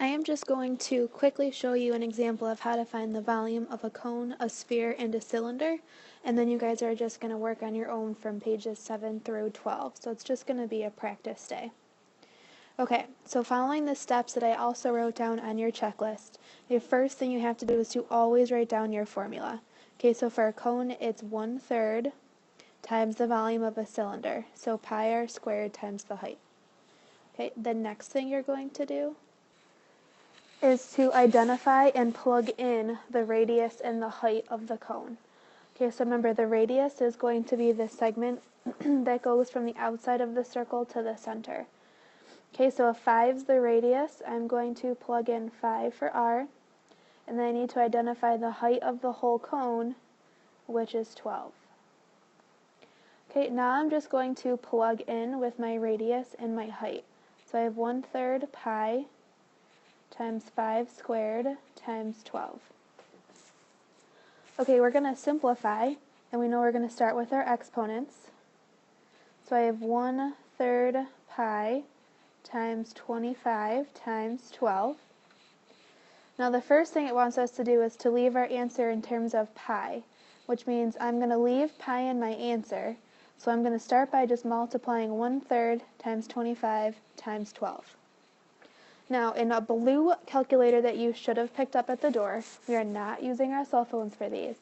I am just going to quickly show you an example of how to find the volume of a cone, a sphere, and a cylinder, and then you guys are just going to work on your own from pages 7 through 12, so it's just going to be a practice day. Okay, so following the steps that I also wrote down on your checklist, the first thing you have to do is to always write down your formula. Okay, so for a cone, it's 1/3 times the volume of a cylinder, so pi r squared times the height. Okay, the next thing you're going to do is to identify and plug in the radius and the height of the cone. Okay, so remember the radius is going to be the segment that goes from the outside of the circle to the center. Okay, so if 5 is the radius, I'm going to plug in 5 for r, and then I need to identify the height of the whole cone, which is 12. Okay, now I'm just going to plug in with my radius and my height. So I have 1/3 pi times 5 squared times 12. Okay, we're going to simplify, and we know we're going to start with our exponents. So I have 1/3 pi times 25 times 12. Now the first thing it wants us to do is to leave our answer in terms of pi, which means I'm going to leave pi in my answer. So I'm going to start by just multiplying 1/3 times 25 times 12. Now, in a blue calculator that you should have picked up at the door, we are not using our cell phones for these.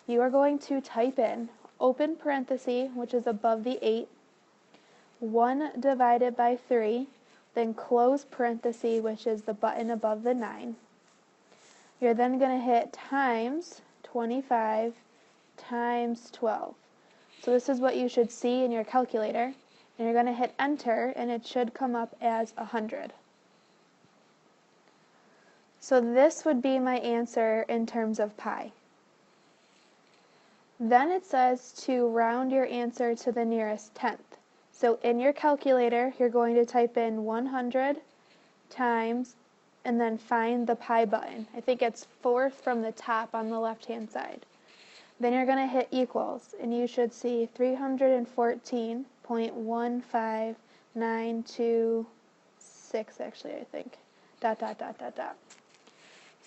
You are going to type in, open parenthesis, which is above the 8, 1 divided by 3, then close parenthesis, which is the button above the 9. You're then going to hit times 25 times 12. So this is what you should see in your calculator, and you're going to hit enter, and it should come up as 100. So this would be my answer in terms of pi. Then it says to round your answer to the nearest tenth. So in your calculator, you're going to type in 100 times and then find the pi button. I think it's fourth from the top on the left-hand side. Then you're going to hit equals, and you should see 314.15926, actually, I think, ...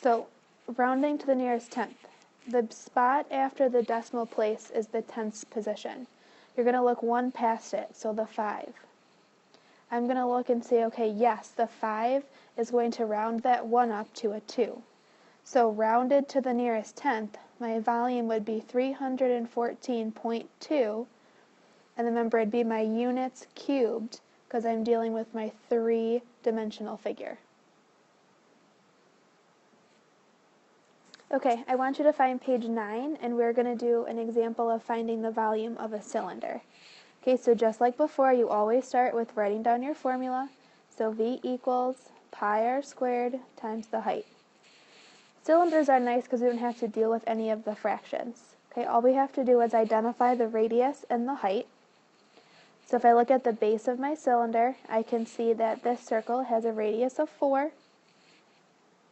So, rounding to the nearest tenth. The spot after the decimal place is the tenths position. You're going to look one past it, so the 5. I'm going to look and say, okay, yes, the 5 is going to round that 1 up to a 2. So rounded to the nearest tenth, my volume would be 314.2, and remember it'd be my units cubed, because I'm dealing with my 3-dimensional figure. Okay, I want you to find page 9, and we're going to do an example of finding the volume of a cylinder. Okay, so just like before, you always start with writing down your formula. So V equals pi r squared times the height. Cylinders are nice because we don't have to deal with any of the fractions. Okay, all we have to do is identify the radius and the height. So if I look at the base of my cylinder, I can see that this circle has a radius of 4,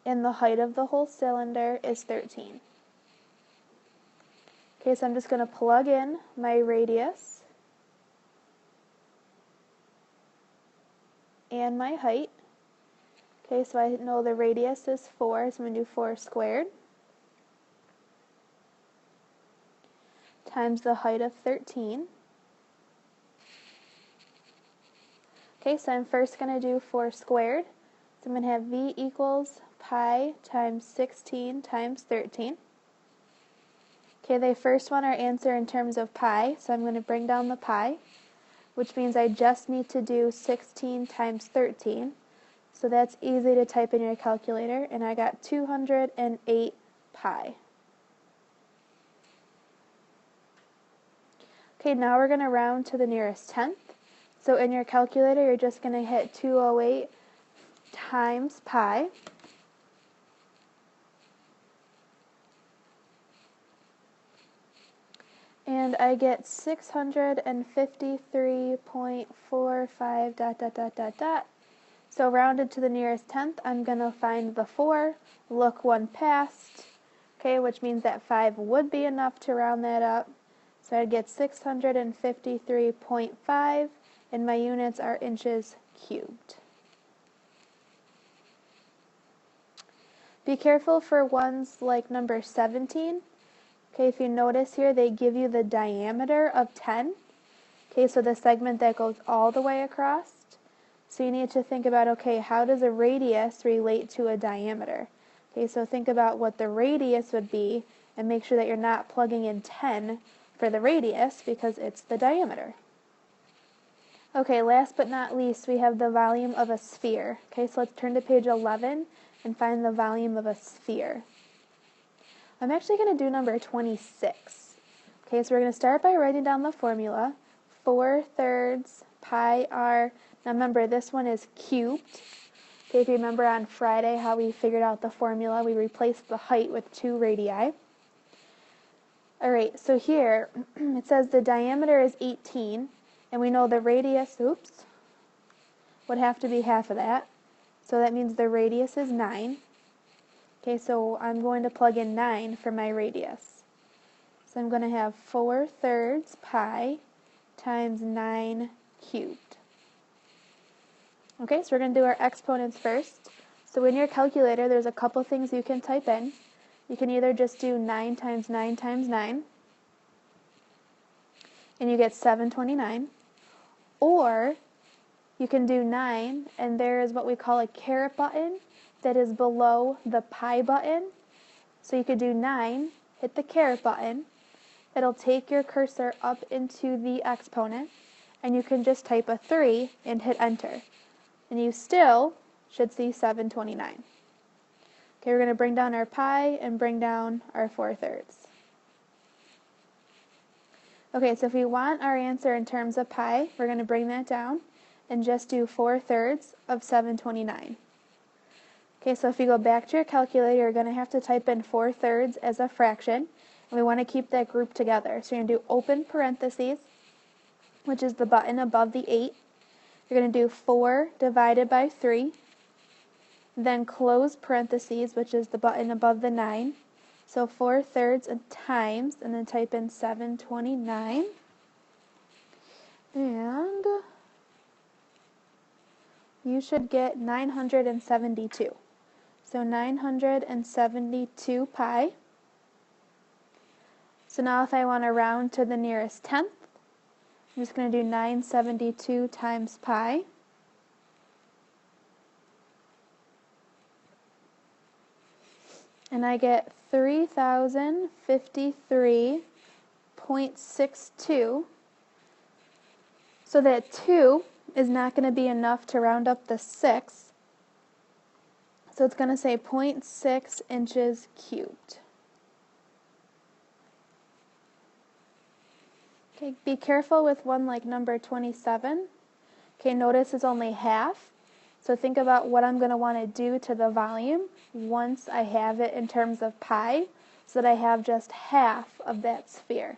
and the height of the whole cylinder is 13. Okay, so I'm just going to plug in my radius and my height. Okay, so I know the radius is 4, so I'm going to do 4 squared times the height of 13. Okay, so I'm first going to do 4 squared. So I'm going to have V equals pi times 16 times 13. Okay, they first want our answer in terms of pi, so I'm going to bring down the pi, which means I just need to do 16 times 13. So that's easy to type in your calculator, and I got 208 pi. Okay, now we're going to round to the nearest tenth. So in your calculator, you're just going to hit 208 times pi. And I get 653.45 ... So rounded to the nearest tenth, I'm going to find the 4, look one past, okay, which means that 5 would be enough to round that up. So I'd get 653.5, and my units are inches cubed. Be careful for ones like number 17. Okay, if you notice here, they give you the diameter of 10. Okay, so the segment that goes all the way across. So you need to think about, okay, how does a radius relate to a diameter? Okay, so think about what the radius would be and make sure that you're not plugging in 10 for the radius because it's the diameter. Okay, last but not least, we have the volume of a sphere. Okay, so let's turn to page 11 and find the volume of a sphere. I'm actually going to do number 26. Okay, so we're going to start by writing down the formula. 4/3 pi r. Now remember, this one is cubed. Okay, if you remember on Friday how we figured out the formula, we replaced the height with 2 radii. Alright, so here it says the diameter is 18, and we know the radius, would have to be half of that. So that means the radius is 9. Okay, so I'm going to plug in 9 for my radius. So I'm going to have 4/3 pi times 9 cubed. Okay, so we're going to do our exponents first. So in your calculator, there's a couple things you can type in. You can either just do 9 times 9 times 9, and you get 729. Or you can do 9, and there is what we call a caret button that is below the pi button. So you could do 9, hit the caret button. It'll take your cursor up into the exponent, and you can just type a 3 and hit enter. And you still should see 729. Okay, we're going to bring down our pi and bring down our 4/3. Okay, so if we want our answer in terms of pi, we're going to bring that down and just do 4/3 of 729. Okay, so if you go back to your calculator, you're going to have to type in 4/3 as a fraction, and we want to keep that group together. So you're going to do open parentheses, which is the button above the 8. You're going to do 4 divided by 3, then close parentheses, which is the button above the 9. So 4/3 times, and then type in 729. And you should get 972. So 972 pi. So now if I want to round to the nearest tenth, I'm just going to do 972 times pi. And I get 3053.62. So that 2 is not going to be enough to round up the 6. So it's going to say 0.6 inches cubed. Okay, be careful with one like number 27. Okay, notice it's only half. So think about what I'm going to want to do to the volume once I have it in terms of pi, so that I have just half of that sphere.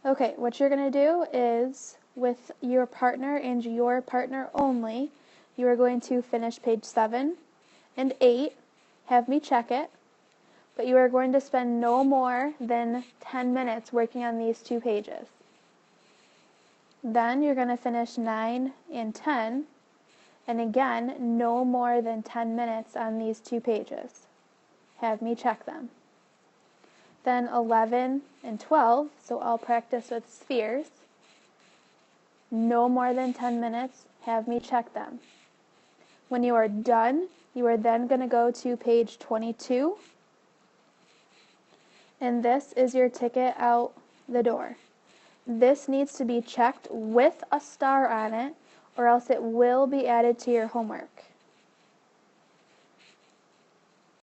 Okay, what you're going to do is, with your partner and your partner only, you are going to finish page 7 and 8, have me check it, but you are going to spend no more than 10 minutes working on these 2 pages. Then you're going to finish 9 and 10, and again, no more than 10 minutes on these 2 pages. Have me check them. Then 11 and 12, so I'll practice with spheres. No more than 10 minutes, have me check them. When you are done, you are then going to go to page 22, and this is your ticket out the door. This needs to be checked with a star on it, or else it will be added to your homework.